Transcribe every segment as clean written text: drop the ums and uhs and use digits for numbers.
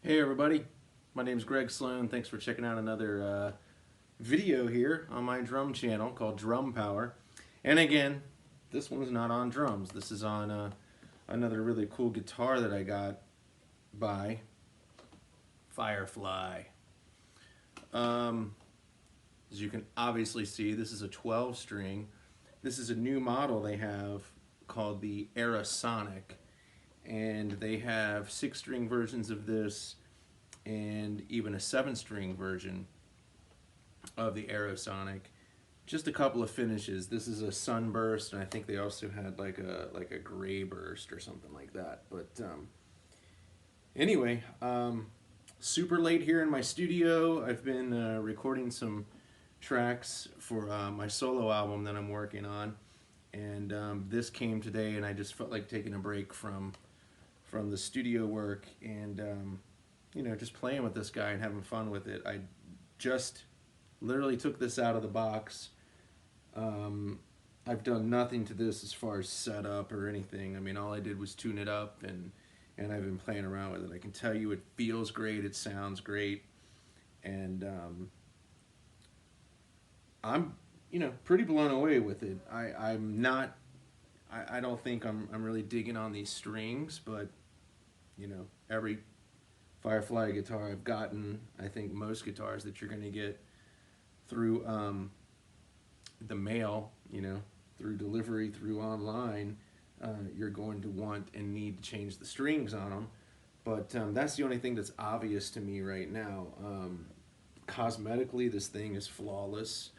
Hey everybody, my name is Greg Slone. Thanks for checking out another video here on my drum channel called Drum Power. And again, this one's not on drums. This is on another really cool guitar that I got by Firefly. As you can obviously see, this is a 12 string. This is a new model they have called the Aerosonic. And they have 6-string versions of this and even a 7-string version of the Aerosonic. Just a couple of finishes. This is a sunburst, and I think they also had like a gray burst or something like that. But anyway, super late here in my studio. I've been recording some tracks for my solo album that I'm working on, and this came today, and I just felt like taking a break from the studio work and you know, just playing with this guy and having fun with it. I just literally took this out of the box. I've done nothing to this as far as setup or anything. I mean, all I did was tune it up, and I've been playing around with it. I can tell you it feels great, it sounds great, and I'm, you know, pretty blown away with it. I'm not, I don't think I'm really digging on these strings, but you know, every Firefly guitar I've gotten, I think most guitars that you're going to get through the mail, you know, through delivery, through online, you're going to want and need to change the strings on them. But that's the only thing that's obvious to me right now. Cosmetically, this thing is flawless,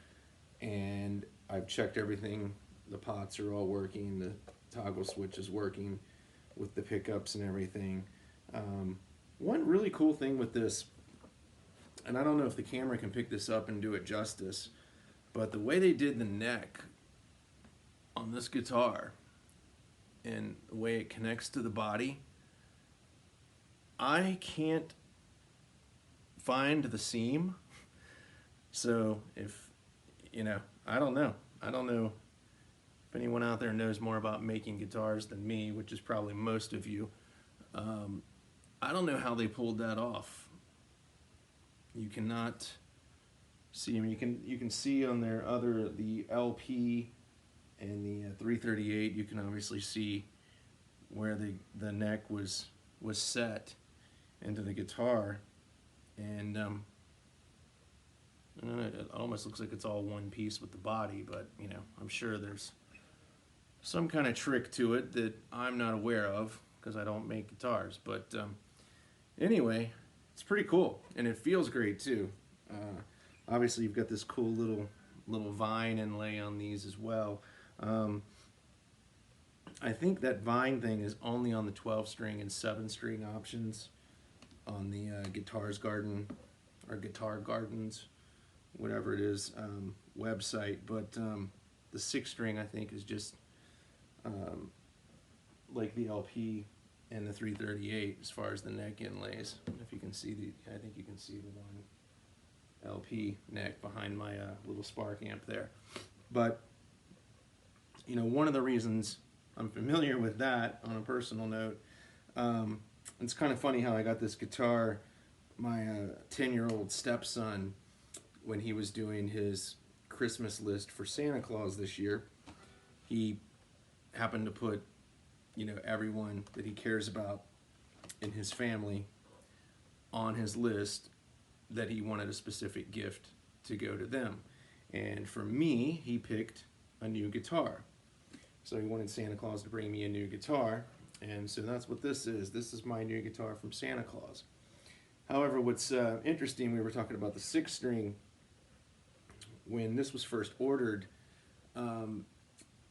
and I've checked everything. The pots are all working, the toggle switch is working with the pickups and everything. One really cool thing with this, and I don't know if the camera can pick this up and do it justice, but the way they did the neck on this guitar and the way it connects to the body, I can't find the seam. So if, you know, I don't know if anyone out there knows more about making guitars than me, which is probably most of you. I don't know how they pulled that off. You cannot see them. You can see on their the LP and the 338. You can obviously see where the neck was set into the guitar, and it almost looks like it's all one piece with the body. But you know, I'm sure there's some kind of trick to it that I'm not aware of because I don't make guitars. But anyway, it's pretty cool, and it feels great too. Obviously, you've got this cool little vine inlay on these as well. I think that vine thing is only on the 12-string and 7-string options on the Guitars Garden or Guitar Gardens, whatever it is, website. But the 6-string, I think, is just like the LP and the 338 as far as the neck inlays. If you can see I think you can see the one LP neck behind my little Spark amp there. But you know, one of the reasons I'm familiar with that on a personal note, it's kind of funny how I got this guitar. My 10-year-old stepson, when he was doing his Christmas list for Santa Claus this year, he happened to put, you know, everyone that he cares about in his family on his list that he wanted a specific gift to go to them. And for me, he picked a new guitar. So he wanted Santa Claus to bring me a new guitar, and so that's what this is. This is my new guitar from Santa Claus. However, what's interesting, we were talking about the 6-string. When this was first ordered,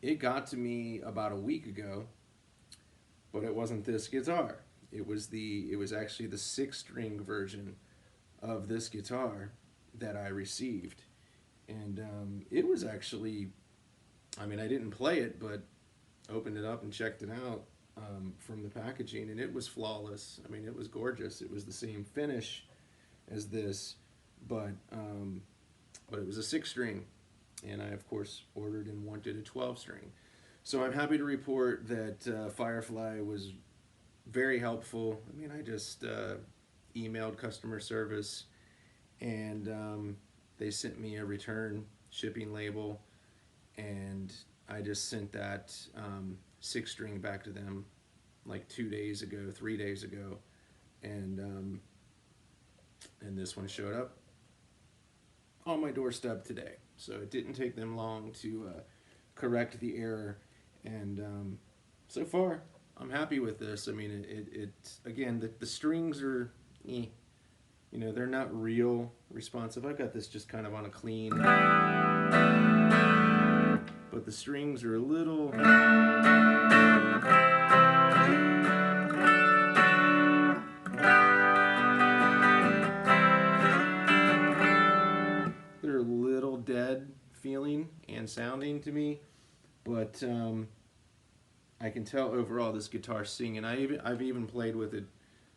it got to me about a week ago, but it wasn't this guitar. It was actually the 6-string version of this guitar that I received, and it was actually, I mean, I didn't play it, but opened it up and checked it out from the packaging, and it was flawless. I mean, it was gorgeous. It was the same finish as this, but it was a 6-string, and I of course ordered and wanted a 12-string. So I'm happy to report that Firefly was very helpful. I mean, I just emailed customer service, and they sent me a return shipping label, and I just sent that 6-string back to them like 2 days ago, 3 days ago, and this one showed up on my doorstep today. So it didn't take them long to correct the error, and so far I'm happy with this. I mean, it again, the strings are, you know, they're not real responsive. I've got this just kind of on a clean, but the strings are a little, they're a little dead feeling and sounding to me, but I can tell overall this guitar's singing. I've even played with it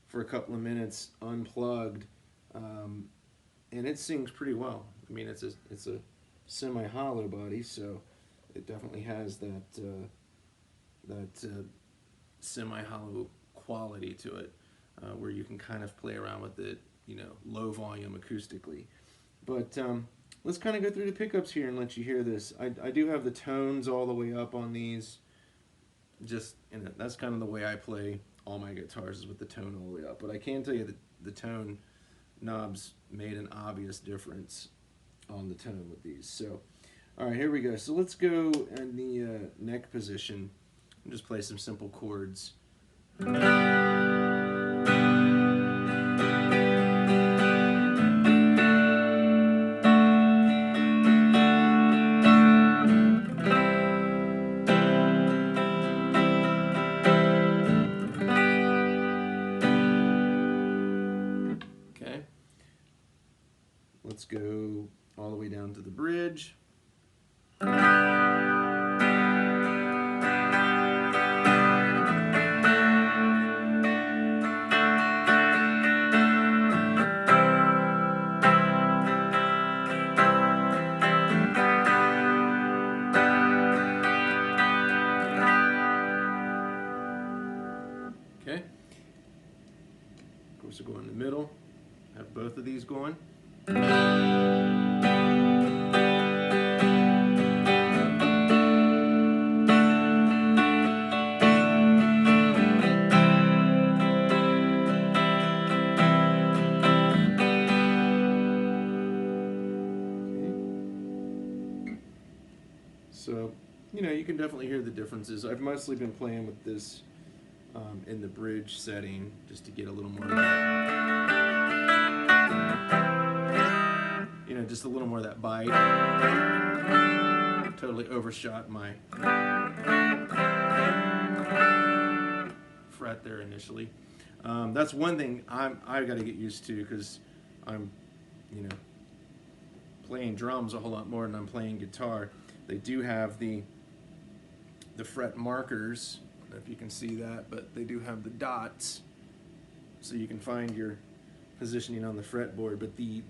for a couple of minutes unplugged, and it sings pretty well. I mean, it's a semi-hollow body, so it definitely has that semi-hollow quality to it, where you can kind of play around with it, you know, low volume acoustically. But let's kind of go through the pickups here and let you hear this. I do have the tones all the way up on these. Just, you know, that's kind of the way I play all my guitars, is with the tone all the way up. But I can tell you that the tone knobs made an obvious difference on the tone with these. So, all right, here we go. So let's go in the neck position and just play some simple chords. Let's go all the way down to the bridge. Okay. Of course, we'll go in the middle. Have both of these going. So, you know, you can definitely hear the differences. I've mostly been playing with this in the bridge setting, just to get a little more of that, you know, just a little more of that bite. Totally overshot my fret there initially. That's one thing I've got to get used to, because I'm, you know, playing drums a whole lot more than I'm playing guitar. They do have the fret markers, I don't know if you can see that, but they do have the dots, so you can find your positioning on the fretboard. But the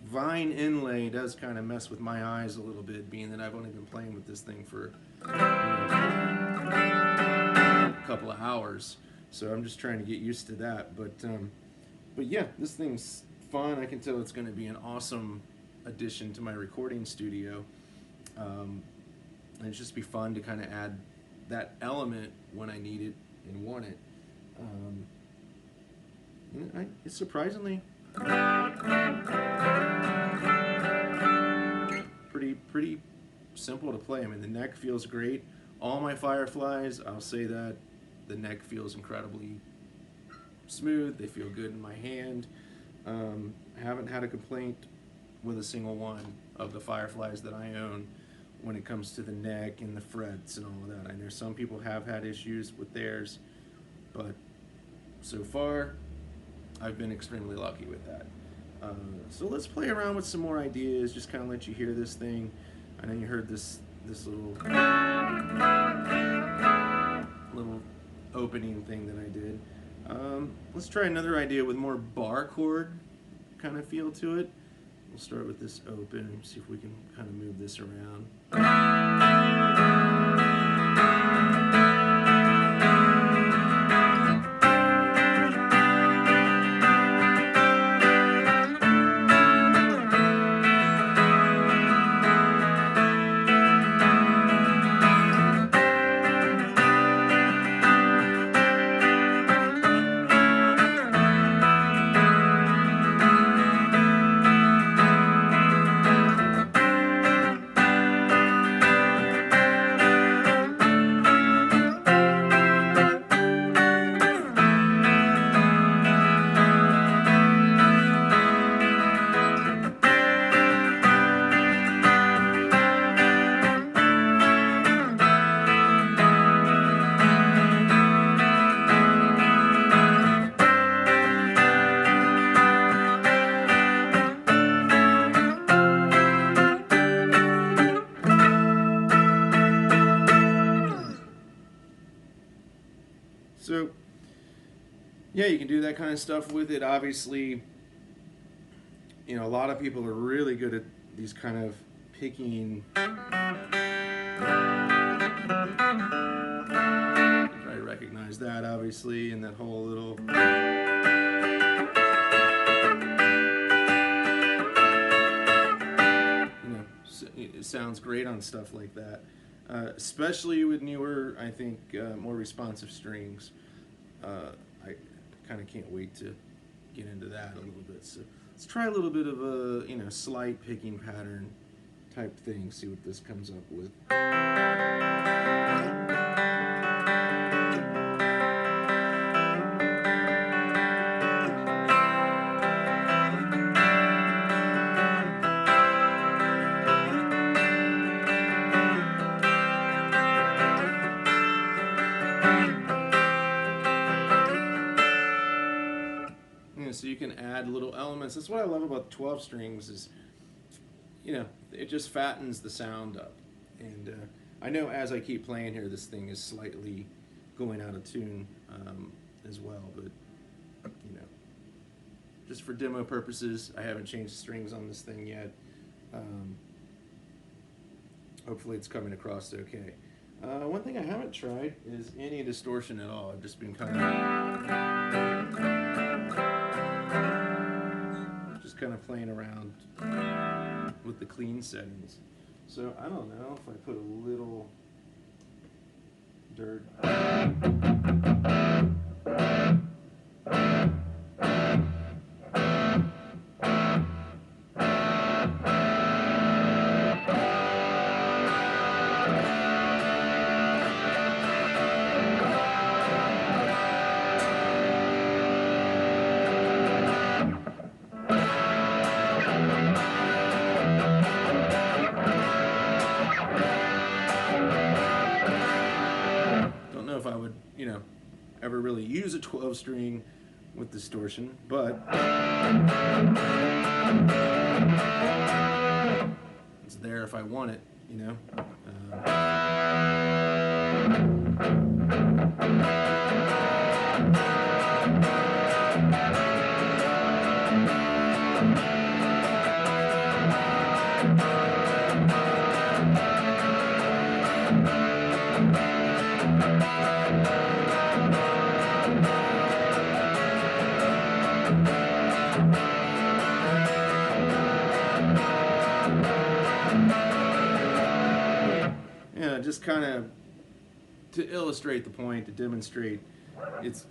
vine inlay does kind of mess with my eyes a little bit, being that I've only been playing with this thing for, you know, a couple of hours. So I'm just trying to get used to that. But yeah, this thing's fun. I can tell it's going to be an awesome addition to my recording studio. And it's just be fun to kind of add that element when I need it and want it. It's surprisingly pretty simple to play. I mean, the neck feels great. All my Fireflies, I'll say that the neck feels incredibly smooth. They feel good in my hand. Haven't had a complaint with a single one of the Fireflies that I own when it comes to the neck and the frets and all of that. I know some people have had issues with theirs, but so far I've been extremely lucky with that. So let's play around with some more ideas, just kind of let you hear this thing. I know you heard this little opening thing that I did. Let's try another idea with more bar chord kind of feel to it. We'll start with this open and see if we can kind of move this around. Yeah, you can do that kind of stuff with it. Obviously, a lot of people are really good at these kind of picking. You probably recognize that, obviously, and that whole little. It sounds great on stuff like that, especially with newer, I think, more responsive strings. I kind of can't wait to get into that a little bit. So let's try a little bit of a slight picking pattern type thing. See what this comes up with. So you can add little elements. That's what I love about 12 strings is, it just fattens the sound up. And I know as I keep playing here, this thing is slightly going out of tune as well. But, just for demo purposes, I haven't changed the strings on this thing yet. Hopefully it's coming across okay. One thing I haven't tried is any distortion at all. I've just been kind of playing around with the clean settings. So I don't know if I put a little dirt. If I would, ever really use a 12 string with distortion, but it's there if I want it, just kind of to illustrate the point, to demonstrate, it's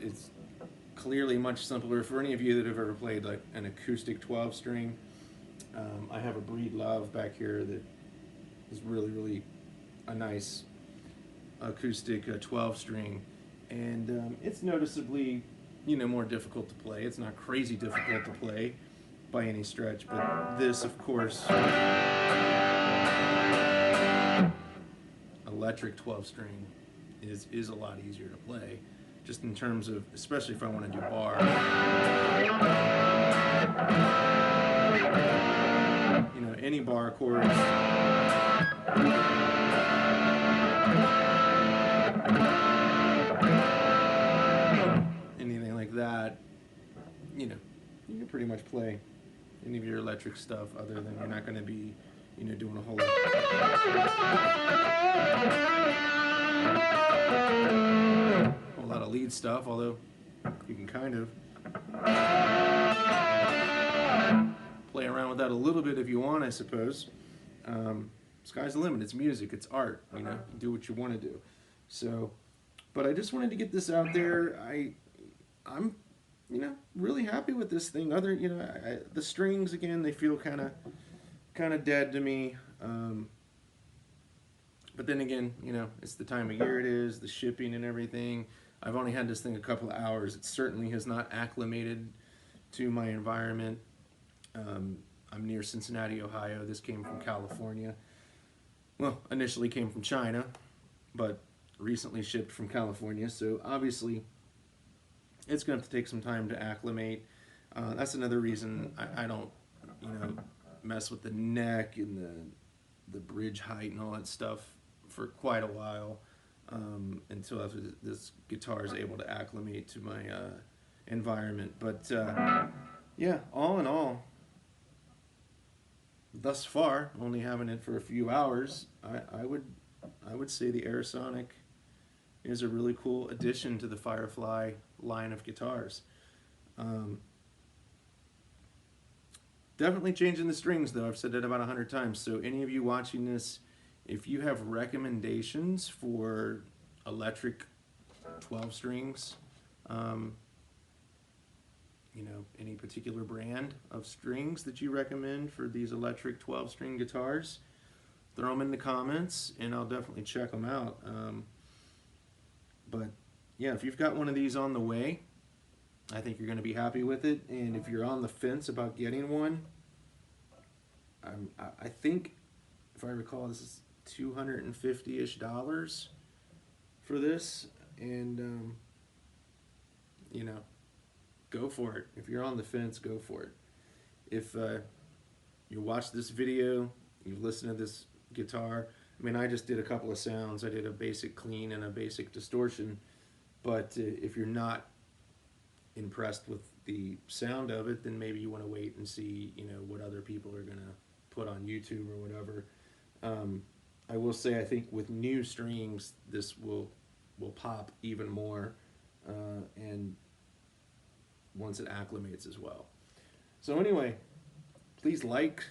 clearly much simpler. For any of you that have ever played like an acoustic 12 string, I have a Breed Love back here that is really a nice acoustic 12 string, and it's noticeably more difficult to play. It's not crazy difficult to play by any stretch, but this, of course, electric 12 string is a lot easier to play, just in terms of, especially if I want to do bar. Any bar chords. Anything like that, you can pretty much play any of your electric stuff, other than you're not going to be doing a whole lot of lead stuff, although you can kind of play around with that a little bit if you want, I suppose. Sky's the limit. It's music. It's art. Do what you want to do. So, but I just wanted to get this out there. I'm really happy with this thing. The strings, again, they feel kind of dead to me. But then again, it's the time of year it is, the shipping and everything. I've only had this thing a couple of hours. It certainly has not acclimated to my environment. I'm near Cincinnati, Ohio. This came from California. Well, initially came from China, but recently shipped from California. So obviously, it's going to have to take some time to acclimate. That's another reason I don't, mess with the neck and the bridge height and all that stuff for quite a while, until after this guitar is able to acclimate to my environment. But yeah, all in all, thus far, only having it for a few hours, I would say the Aerosonic is a really cool addition to the Firefly line of guitars. Um, Definitely changing the strings, though. I've said it about 100 times. So any of you watching this, if you have recommendations for electric 12 strings, um, you know, any particular brand of strings that you recommend for these electric 12 string guitars, throw them in the comments and I'll definitely check them out. But yeah, if you've got one of these on the way, I think you're going to be happy with it. And if you're on the fence about getting one, I think, if I recall, this is $250-ish for this. And, you know, go for it. If you're on the fence, go for it. If you watch this video, you've listened to this guitar, I mean, I just did a couple of sounds. I did a basic clean and a basic distortion. But if you're not impressed with the sound of it, then maybe you want to wait and see, you know, what other people are going to put on YouTube or whatever. I will say, I think with new strings, this will pop even more, and once it acclimates as well. So anyway, please like,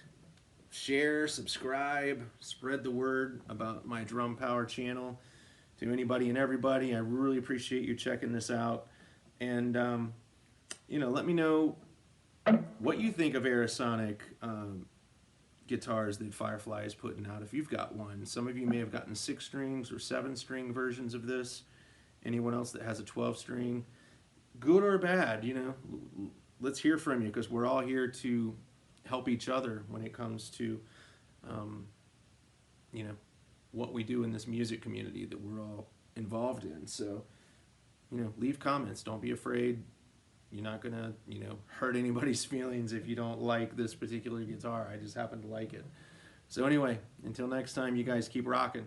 share, subscribe, spread the word about my Drum Power channel to anybody and everybody. I really appreciate you checking this out. And, you know, let me know what you think of Aerosonic guitars that Firefly is putting out, if you've got one. Some of you may have gotten 6 strings or 7 string versions of this. Anyone else that has a 12 string, good or bad, you know, let's hear from you, because we're all here to help each other when it comes to, you know, what we do in this music community that we're all involved in. So, you know, leave comments. Don't be afraid. You're not gonna, you know, hurt anybody's feelings if you don't like this particular guitar. I just happen to like it. So anyway, until next time, you guys keep rocking.